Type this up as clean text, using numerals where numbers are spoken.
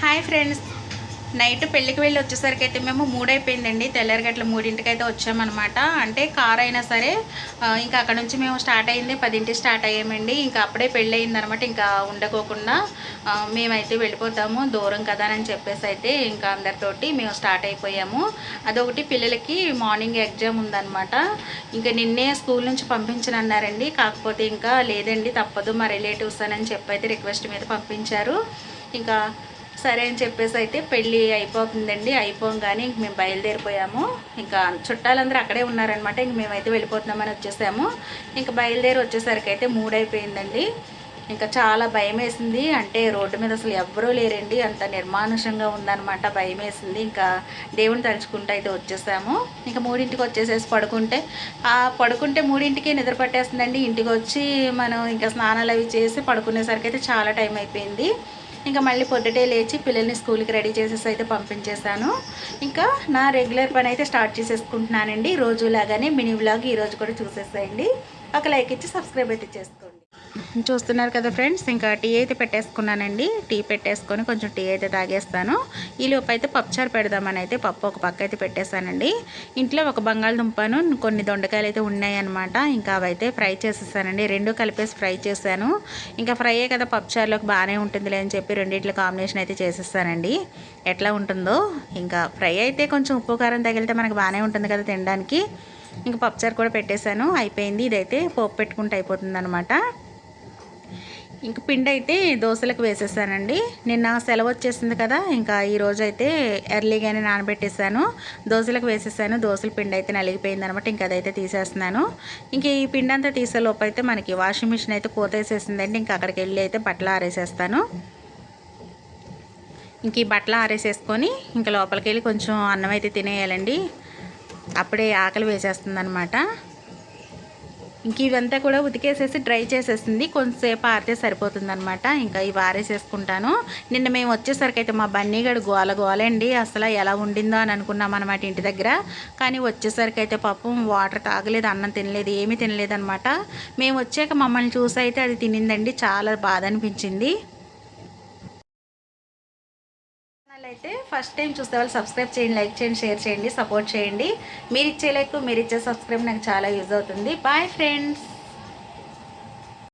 Hi friends, night పెళ్ళికి వెళ్ళి వచ్చేసరికి అయితే మేము 3 అయిపోయిందండి. తెల్లారిగట్ల 3ంటికి అయితే వచ్చామన్నమాట. అంటే కార్ అయినా సరే ఇంకా అక్కడ నుంచి మేము స్టార్ట్ అయింది 10ంటికి స్టార్ట్ అయ్యామండి. ఇంకా అప్పుడే పెళ్ళి అయిందనమాట. ఇంకా ఉండకోకుండా మేమైతే వెళ్ళిపోతాము, దూరం కదా అని చెప్పేసి అయితే ఇంకా అందరితోటి మేము స్టార్ట్ అయిపోయాము. అదొకటి, పిల్లలకి మార్నింగ్ ఎగ్జామ్ ఉందన్నమాట. ఇంకా నిన్నే స్కూల్ నుంచి పంపించనన్నారండి. కాకపోతే ఇంకా లేదండి, తప్పదు, మా రిలేటివ్స్ అని చెప్పి అయితే రిక్వెస్ట్ మీద పంపించారు. ఇంకా సరే అని చెప్పేసి అయితే పెళ్ళి అయిపోతుందండి. అయిపోగానే ఇంక మేము బయలుదేరిపోయాము. ఇంకా చుట్టాలందరూ అక్కడే ఉన్నారనమాట. ఇంక మేమైతే వెళ్ళిపోతున్నామని వచ్చేసాము. ఇంకా బయలుదేరి వచ్చేసరికి అయితే 3 అయిపోయిందండి. ఇంకా చాలా భయం వేసింది. అంటే రోడ్డు మీద అసలు ఎవ్వరూ లేరండి, అంత నిర్మానుషంగా ఉందన్నమాట. భయం వేసింది. ఇంకా దేవుని తలుచుకుంటూ అయితే వచ్చేసాము. ఇంకా 3ంటికి వచ్చేసేసి పడుకుంటే 3ంటికి నిద్ర పట్టేస్తుందండి. ఇంటికి వచ్చి మనం ఇంకా స్నానాలు అవి చేసి పడుకునేసరికి అయితే చాలా టైం అయిపోయింది. ఇంకా మళ్ళీ పొద్దుటే లేచి పిల్లల్ని స్కూల్కి రెడీ చేసేసి అయితే పంపించేశాను. ఇంకా నా రెగ్యులర్ పని అయితే స్టార్ట్ చేసేసుకుంటున్నానండి. రోజులాగానే మినీ వ్లాగ్ ఈరోజు కూడా చూసేసేయండి. ఒక లైక్ ఇచ్చి సబ్స్క్రైబ్ అయితే చేసుకోండి. చూస్తున్నారు కదా ఫ్రెండ్స్, ఇంకా టీ అయితే పెట్టేసుకున్నానండి. టీ పెట్టేసుకొని కొంచెం టీ అయితే తాగేస్తాను. ఈలోపు అయితే పప్పుచారు పెడదామని అయితే పప్పు ఒక పక్క అయితే పెట్టేశానండి. ఇంట్లో ఒక బంగాళదుంపను కొన్ని దొండకాయలు అయితే ఉన్నాయన్నమాట. ఇంకా అవైతే ఫ్రై చేసేసానండి. రెండు కలిపేసి ఫ్రై చేశాను. ఇంకా ఫ్రైయే కదా పప్పుచారులోకి బాగానే ఉంటుందిలే అని చెప్పి రెండింటిలో కాంబినేషన్ అయితే చేసేస్తానండి. ఎట్లా ఉంటుందో, ఇంకా ఫ్రై అయితే కొంచెం ఉప్పు కారం తగిలితే మనకు బాగానే ఉంటుంది కదా తినడానికి. ఇంకా పప్పుచారు కూడా పెట్టేశాను. అయిపోయింది. ఇదైతే పోపు పెట్టుకుంటే అయిపోతుంది అనమాట. ఇంక పిండి అయితే దోశలకు వేసేసానండి. నిన్న సెలవు వచ్చేసింది కదా, ఇంకా ఈరోజు అయితే ఎర్లీగానే నానబెట్టేసాను, దోశలకు వేసేసాను. దోశల పిండి అయితే నలిగిపోయింది అనమాట. ఇంక అదైతే తీసేస్తున్నాను. ఇంక ఈ పిండి అంతా తీసే లోపు అయితే మనకి వాషింగ్ మిషన్ అయితే కోతేసేసిందండి. ఇంకా అక్కడికి వెళ్ళి అయితే బట్టలు ఆరేసేస్తాను. ఇంక ఈ బట్టలు ఆరేసేసుకొని ఇంకా లోపలికి వెళ్ళి కొంచెం అన్నం అయితే తినేయాలండి. అప్పుడే ఆకలి వేసేస్తుంది అనమాట. ఇంక ఇవంతా కూడా ఉతికేసేసి డ్రై చేసేసింది. కొంచెంసేపు ఆరితే సరిపోతుంది అనమాట. ఇంకా ఇవి ఆరేసేసుకుంటాను. నిన్న మేము వచ్చేసరికి అయితే మా బన్నీగడు గోలండి. అసలు ఎలా ఉండిందో అని అనుకున్నాం అనమాట ఇంటి దగ్గర. కానీ వచ్చేసరికి అయితే పాపం వాటర్ తాగలేదు, అన్నం తినలేదు, ఏమీ తినలేదు అనమాట. మేము వచ్చాక మమ్మల్ని చూసి అయితే అది తినిందండి. చాలా బాధ అనిపించింది. అయితే ఫస్ట్ టైం చూస్తే వాళ్ళు సబ్స్క్రైబ్ చేయండి, లైక్ చేయండి, షేర్ చేయండి, సపోర్ట్ చేయండి. మీరు ఇచ్చే లైక్, మీరు ఇచ్చే సబ్స్క్రైబ్ నాకు చాలా యూజ్ అవుతుంది. Bye friends.